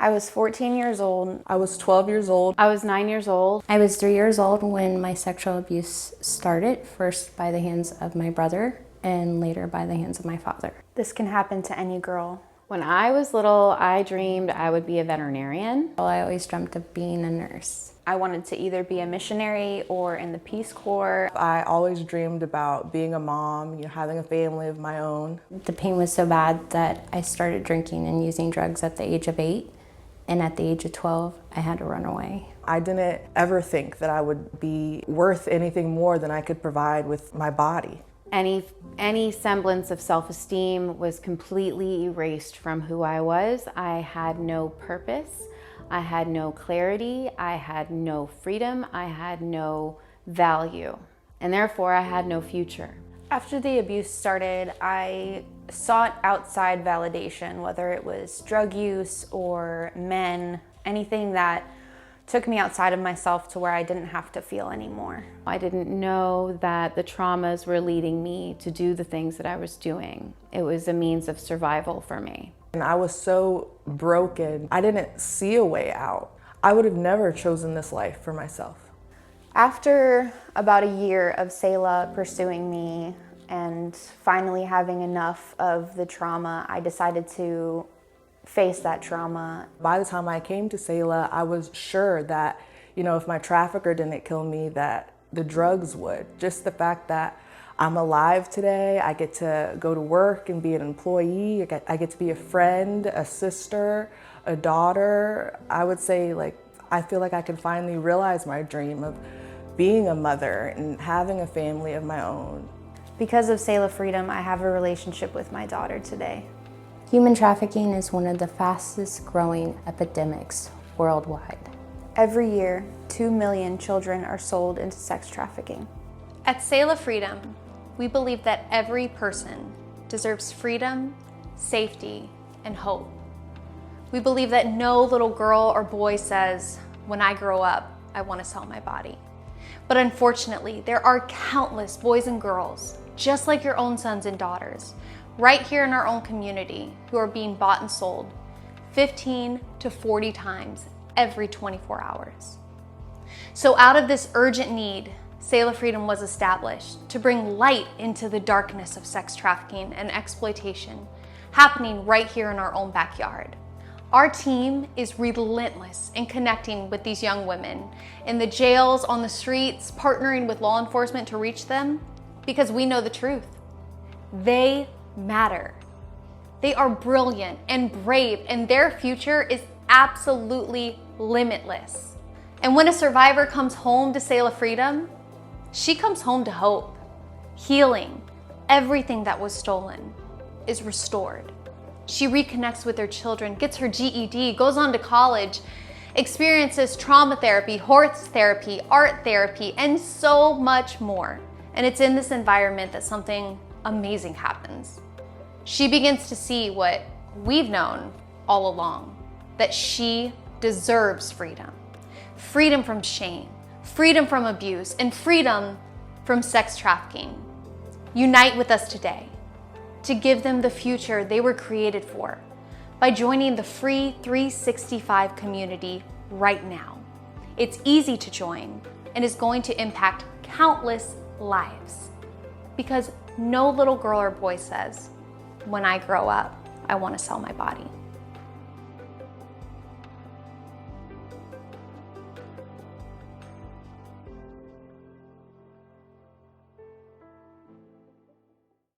I was 14 years old. I was 12 years old. I was 9 years old. I was 3 years old when my sexual abuse started, first by the hands of my brother and later by the hands of my father. This can happen to any girl. When I was little, I dreamed I would be a veterinarian. I always dreamt of being a nurse. I wanted to either be a missionary or in the Peace Corps. I always dreamed about being a mom, having a family of my own. The pain was so bad that I started drinking and using drugs at the age of 8, and at the age of 12, I had to run away. I didn't ever think that I would be worth anything more than I could provide with my body. Any semblance of self-esteem was completely erased from who I was. I had no purpose. I had no clarity. I had no freedom. I had no value. And therefore, I had no future. After the abuse started, I sought outside validation, whether it was drug use or men, anything that took me outside of myself to where I didn't have to feel anymore. I didn't know that the traumas were leading me to do the things that I was doing. It was a means of survival for me. And I was so broken, I didn't see a way out. I would have never chosen this life for myself. After about a year of Selah pursuing me and finally having enough of the trauma, I decided to face that trauma. By the time I came to Selah, I was sure that, if my trafficker didn't kill me, that the drugs would. Just the fact that I'm alive today, I get to go to work and be an employee, I get to be a friend, a sister, a daughter. I would say, I feel like I can finally realize my dream of being a mother and having a family of my own. Because of Selah Freedom, I have a relationship with my daughter today. Human trafficking is one of the fastest growing epidemics worldwide. Every year, 2 million children are sold into sex trafficking. At Selah Freedom, we believe that every person deserves freedom, safety, and hope. We believe that no little girl or boy says, when I grow up, I want to sell my body. But unfortunately, there are countless boys and girls, just like your own sons and daughters, right here in our own community, who are being bought and sold 15 to 40 times every 24 hours. So out of this urgent need, Selah Freedom was established to bring light into the darkness of sex trafficking and exploitation happening right here in our own backyard. Our team is relentless in connecting with these young women in the jails, on the streets, partnering with law enforcement to reach them, because we know the truth. They matter. They are brilliant and brave, and their future is absolutely limitless. And when a survivor comes home to Selah Freedom, she comes home to hope, healing. Everything that was stolen is restored. She reconnects with her children, gets her GED, goes on to college, experiences trauma therapy, horse therapy, art therapy, and so much more. And it's in this environment that something amazing happens. She begins to see what we've known all along, that she deserves freedom. Freedom from shame, freedom from abuse, and freedom from sex trafficking. Unite with us today to give them the future they were created for by joining the free 365 community right now. It's easy to join and is going to impact countless lives, because no little girl or boy says, when I grow up, I want to sell my body.